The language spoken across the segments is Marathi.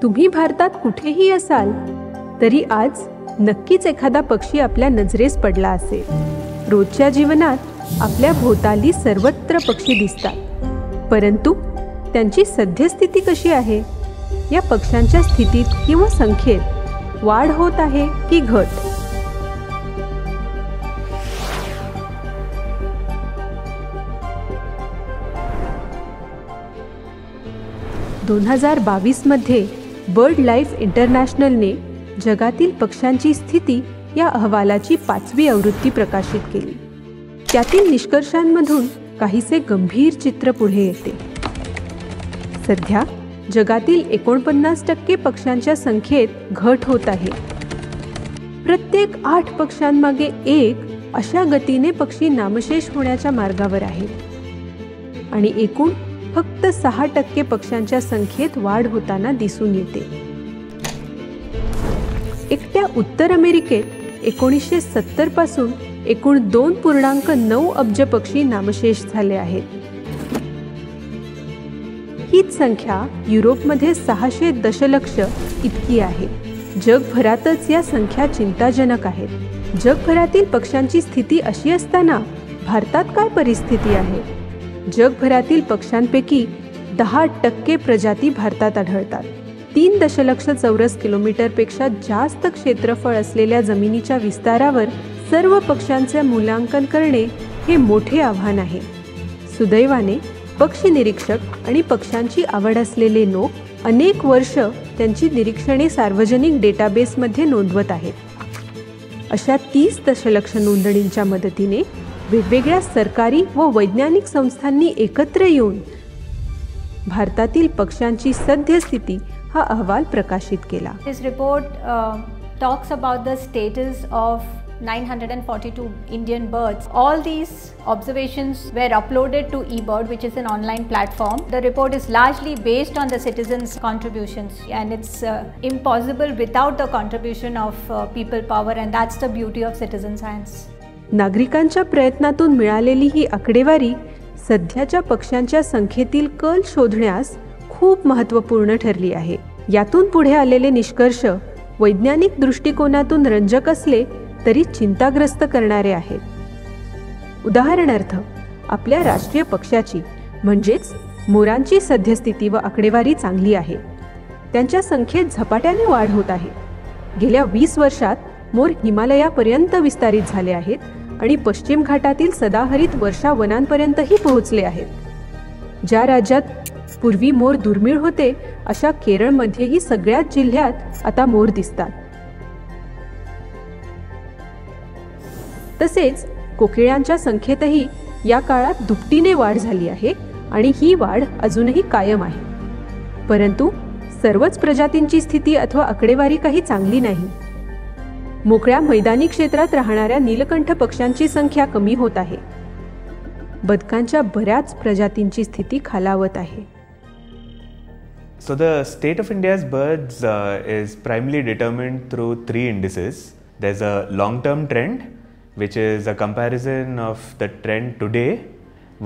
तुम्ही भारतात कुठेही असाल तरी आज नक्कीच एखादा पक्षी आपल्या नजरेस पडला असेल. रोजच्या जीवनात आपल्या भोवताली सर्वत्र पक्षी दिसतात, परंतु त्यांची सद्यस्थिती कशी आहे? या पक्ष्यांच्या स्थितीत किंवा संख्येत वाढ होत आहे की घट? मध्ये बर्ड लाईफ इंटरनॅशनलने जगातील पक्ष्यांची स्थिती या अहवालाची 5वी आवृत्ती प्रकाशित केली. त्यातील निष्कर्षांमधून काहीसे गंभीर चित्र पुढे येते. सध्या जगातील 49% पक्ष्यांच्या संख्येत घट होत आहे. प्रत्येक 8 पक्ष्यांमागे एक अशा गतीने पक्षी नामशेष होण्याच्या मार्गावर आहेत आणि एकूण फक्त 6% पक्ष्यांच्या संख्येत वाढ होताना दिसून येते. एकट्या उत्तर अमेरिकेत 1970 पासून एकूण 2.9 अब्ज पक्षी नामशेष झाले आहेत. हीच संख्या युरोपमध्ये 600 दशलक्ष इतकी आहे. जगभरातच या संख्या चिंताजनक आहेत. जगभरातील पक्ष्यांची स्थिती अशी असताना भारतात काय परिस्थिती आहे? जगभरातील पक्ष्यांपैकी 10% प्रजाती भारतात आढळतात. 3 दशलक्ष चौरस किलोमीटरपेक्षा जास्त क्षेत्रफळ असलेल्या जमिनीच्या विस्तारावर सर्व पक्ष्यांचे मूल्यांकन करणे हे मोठे आव्हान आहे. सुदैवाने पक्षी निरीक्षक आणि पक्ष्यांची आवड असलेले लोक अनेक वर्ष त्यांची निरीक्षणे सार्वजनिक डेटाबेसमध्ये नोंदवत आहेत. अशा 30 दशलक्ष नोंदणींच्या मदतीने वेगवेगळ्या सरकारी व वैज्ञानिक संस्थांनी एकत्र येऊन भारतातील पक्ष्यांची सद्यस्थिती हा अहवाल प्रकाशित केला. This report talks about the status of 942 Indian birds. All these observations were uploaded to eBird, which is an online platform. The report is largely based on the citizens' contributions, and it's impossible without the contribution of people power, and that's the beauty of citizen science. नागरिकांच्या प्रयत्नातून मिळालेली ही आकडेवारी सध्याच्या पक्ष्यांच्या संख्येतील कल शोधण्यास खूप महत्त्वपूर्ण ठरली आहे. यातून पुढे आलेले निष्कर्ष वैज्ञानिक दृष्टिकोनातून रंजक असले तरी चिंताग्रस्त करणारे आहेत. उदाहरणार्थ, आपल्या राष्ट्रीय पक्ष्याची म्हणजेच मोरांची सद्यस्थिती व आकडेवारी चांगली आहे. त्यांच्या संख्येत झपाट्याने वाढ होत आहे. गेल्या 20 वर्षात मोर हिमालयापर्यंत विस्तारित झाले आहेत आणि पश्चिम घाटातील सदाहरित वर्षा वनांपर्यंतही पोहोचले आहेत. ज्या राज्यात पूर्वी मोर दुर्मिळ होते अशा केरळमध्येही सगळ्याच जिल्ह्यात आता मोर दिसतात. तसेच कोकिळांच्या संख्येतही या काळात दुपटीने वाढ झाली आहे आणि ही वाढ अजूनही कायम आहे. परंतु सर्वच प्रजातींची स्थिती अथवा आकडेवारी काही चांगली नाही. मोकळ्या मैदानी क्षेत्रात राहणाऱ्या नीलकंठ पक्ष्यांची संख्या कमी होत आहे. बदकांच्या बऱ्याच प्रजातींची स्थिती खालावत आहे. So the state of India's birds is primarily determined through 3 indices. There's a long-term trend, which is a comparison of the trend today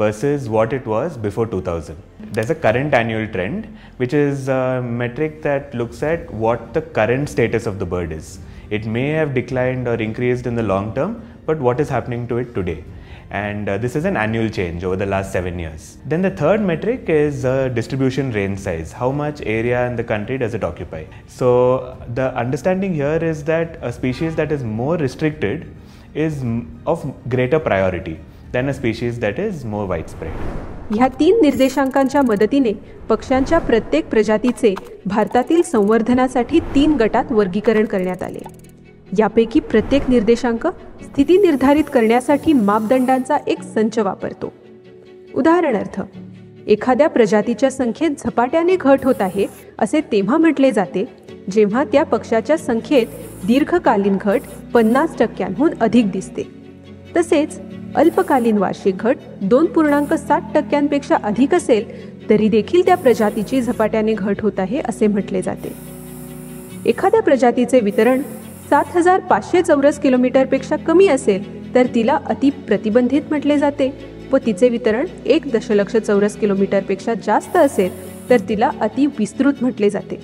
versus what it was before 2000. There's a current annual trend, which is a metric that looks at what the current status of the bird is. It may have declined or increased in the long term, but what is happening to it today? And this is an annual change over the last 7 years. Then the third metric is distribution range size. How much area in the country does it occupy? So the understanding here is that a species that is more restricted is of greater priority than a species that is more widespread. ह्या 3 निर्देशांकांच्या मदतीने पक्ष्यांच्या प्रत्येक प्रजातीचे भारतातील संवर्धनासाठी 3 गटात वर्गीकरण करण्यात आले. यापैकी प्रत्येक निर्देशांक स्थिती निर्धारित करण्यासाठी मापदंडांचा एक संच वापरतो. उदाहरणार्थ, एखाद्या प्रजातीच्या संख्येत झपाट्याने घट होत आहे असे तेव्हा म्हटले जाते जेव्हा त्या पक्षाच्या संख्येत दीर्घकालीन घट 50%हून अधिक दिसते. तसेच अल्पकालीन वार्षिक घट 2.7%पेक्षा अधिक असेल तरी देखील त्या प्रजातीची झपाट्याने घट होत आहे असे म्हटले जाते. एखाद्या प्रजातीचे वितरण 7500 चौरस किलोमीटरपेक्षा कमी असेल तर तिला अति प्रतिबंधित म्हटले जाते व तिचे वितरण 1 दशलक्ष चौरस किलोमीटरपेक्षा जास्त असेल तर तिला अति विस्तृत म्हटले जाते.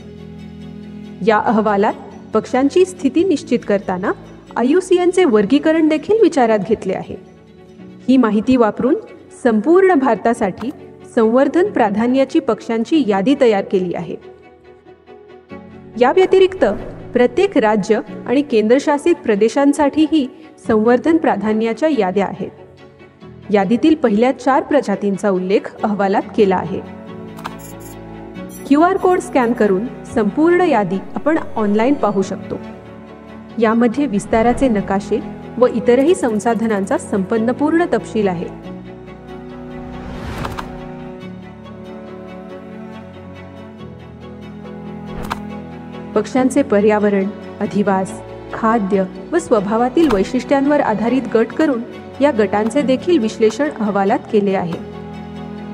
या अहवालात पक्ष्यांची स्थिती निश्चित करताना IUCNचे वर्गीकरण देखील विचारात घेतले आहे. ही माहिती वापरून संपूर्ण भारतासाठी संवर्धन प्राधान्याची पक्ष्यांची यादी तयार केली आहे. या व्यतिरिक्त प्रत्येक राज्य आणि केंद्रशासित प्रदेशांसाठीही संवर्धन प्राधान्याच्या याद्या आहेत. यादीतील पहिल्या 4 प्रजातींचा उल्लेख अहवालात केला आहे. QR कोड स्कॅन करून संपूर्ण यादी आपण ऑनलाईन पाहू शकतो. यामध्ये विस्ताराचे नकाशे व इतरही संसाधनांचा संपन्नपूर्ण तपशील आहे. पक्ष्यांचे पर्यावरण, अधिवास, खाद्य व स्वभावातील वैशिष्ट्यांवर आधारित गट करून या गटांचे देखील विश्लेषण अहवालात केले आहे.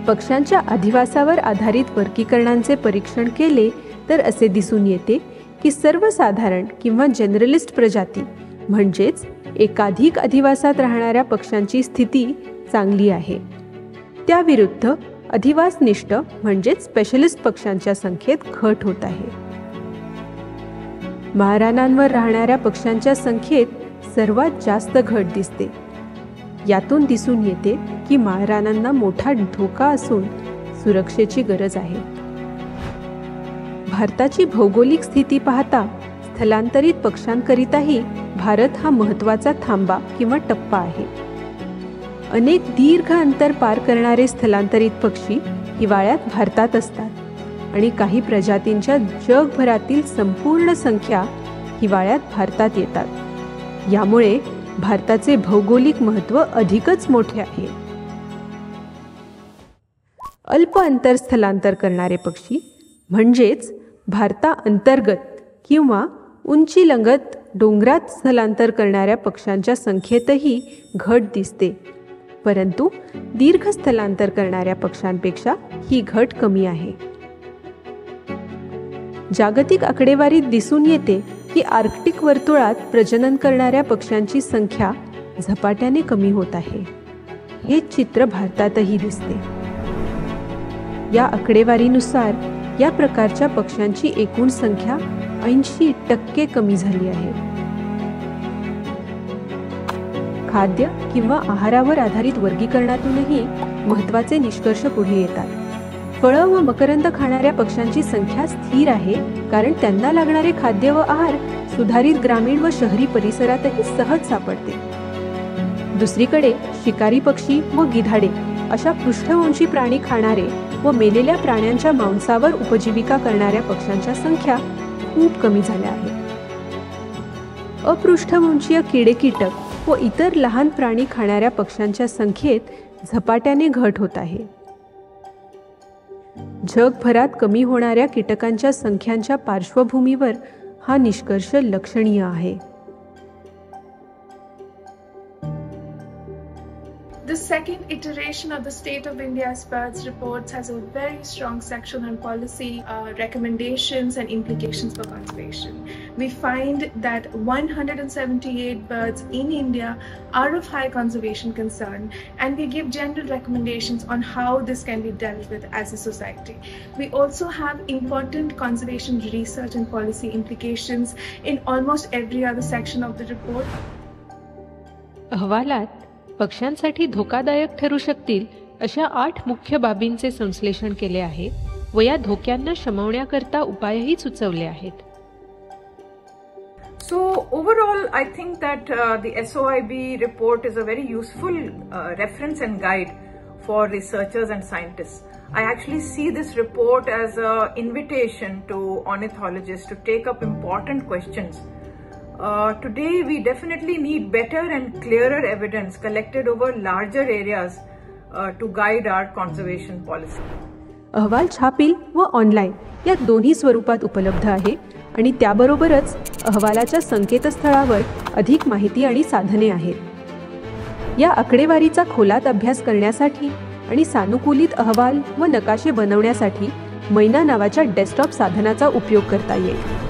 पक्ष्यांच्या अधिवासावर आधारित वर्गीकरणांचे परीक्षण केले तर असे दिसून येते की सर्वसाधारण किंवा जनरलिस्ट प्रजाती म्हणजेच एकाधिक अधिवासात राहणाऱ्या पक्ष्यांची स्थिती चांगली आहे. त्याविरुद्ध अधिवासनिष्ठ म्हणजेच स्पेशलिस्ट पक्ष्यांच्या संख्येत घट होत आहे. माळरानांवर राहणाऱ्या पक्ष्यांच्या संख्येत सर्वात जास्त घट दिसते. यातून दिसून येते की माळरानांना मोठा धोका असून सुरक्षेची गरज आहे. भारताची भौगोलिक स्थिती पाहता स्थलांतरित पक्ष्यांकरिताही भारत हा महत्त्वाचा थांबा किंवा टप्पा आहे. अनेक दीर्घ अंतर पार करणारे स्थलांतरित पक्षी हिवाळ्यात भारतात असतात आणि काही प्रजातींच्या जगभरातील संपूर्ण संख्या हिवाळ्यात भारतात येतात. यामुळे भारताचे भौगोलिक महत्त्व अधिकच मोठे आहे. अल्प अंतर स्थलांतर करणारे पक्षी म्हणजेच भारताअंतर्गत किंवा उंचीलगत डोंगरात स्थलांतर करणाऱ्या पक्ष्यांच्या संख्येतही घट दिसते, परंतु दीर्घ स्थलांतर करणाऱ्या पक्ष्यांपेक्षा ही घट कमी आहे. जागतिक आकडेवारीत दिसून येते की आर्क्टिक वर्तुळात प्रजनन करणाऱ्या पक्ष्यांची संख्या झपाट्याने कमी होत आहे. हेच चित्र भारतातही दिसते. या आकडेवारीनुसार या प्रकारच्या पक्ष्यांची एकूण संख्या 80% कमी झाली आहे. खाद्य किंवा आहारावर आधारित वर्गीकरणातूनही महत्त्वाचे निष्कर्ष पुढे येतात. फळं व मकरंद खाणाऱ्या पक्ष्यांची संख्या स्थिर आहे, कारण त्यांना लागणारे खाद्य व आहार सुधारित ग्रामीण व शहरी परिसरातही सहज सापडते. दुसरीकडे शिकारी पक्षी व गिधाडे अशा पृष्ठवंशी प्राणी खाणारे व मेलेल्या प्राण्यांच्या मांसावर उपजीविका करणाऱ्या पक्ष्यांच्या संख्या खूप कमी झाल्या आहेत. अपृष्ठवंशीय किडे कीटक व इतर लहान प्राणी खाणाऱ्या पक्ष्यांच्या संख्येत झपाट्याने घट होत आहे. जगभरात कमी होणाऱ्या कीटकांच्या संख्यांच्या पार्श्वभूमीवर हा निष्कर्ष लक्षणीय आहे. The second iteration of the State of India's Birds reports has a very strong section on policy recommendations and implications for conservation. We find that 178 birds in India are of high conservation concern, and we give general recommendations on how this can be dealt with as a society. We also have important conservation research and policy implications in almost every other section of the report. अहवालात पक्ष्यांसाठी धोकादायक ठरू शकतील अशा 8 मुख्य बाबींचे संश्लेषण केले आहे व या धोक्यांना शमवण्याकरता उपायही सुचवले आहेत. So overall, I think that the SOIB report is a very useful reference and guide for researchers and scientists. I actually see this report as an invitation to ornithologists to take up important questions. Today we definitely need better and clearer evidence collected over larger areas to guide our conservation policy. अहवाल छापील व ऑनलाईन या दोन्ही स्वरूपात उपलब्ध आहे आणि त्याबरोबरच अहवालाच्या संकेतस्थळावर अधिक माहिती आणि साधने आहेत. या आकडेवारीचा खोलात अभ्यास करण्यासाठी आणि सानुकूलित अहवाल व नकाशे बनवण्यासाठी मैना नावाच्या डेस्कटॉप साधनाचा उपयोग करता येईल.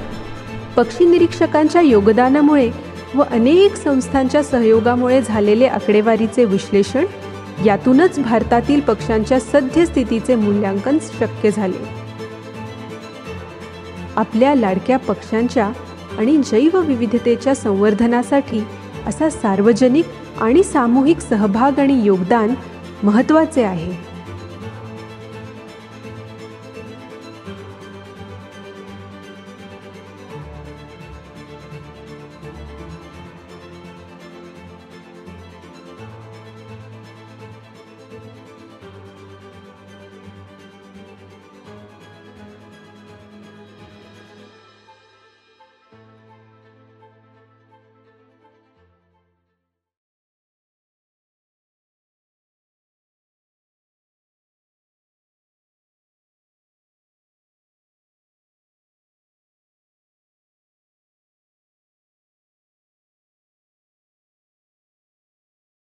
पक्षी निरीक्षकांच्या योगदानामुळे व अनेक संस्थांच्या सहयोगामुळे झालेले आकडेवारीचे विश्लेषण, यातूनच भारतातील पक्ष्यांच्या सद्यस्थितीचे मूल्यांकन शक्य झाले. आपल्या लाडक्या पक्ष्यांच्या आणि जैवविविधतेच्या संवर्धनासाठी असा सार्वजनिक आणि सामूहिक सहभाग आणि योगदान महत्त्वाचे आहे.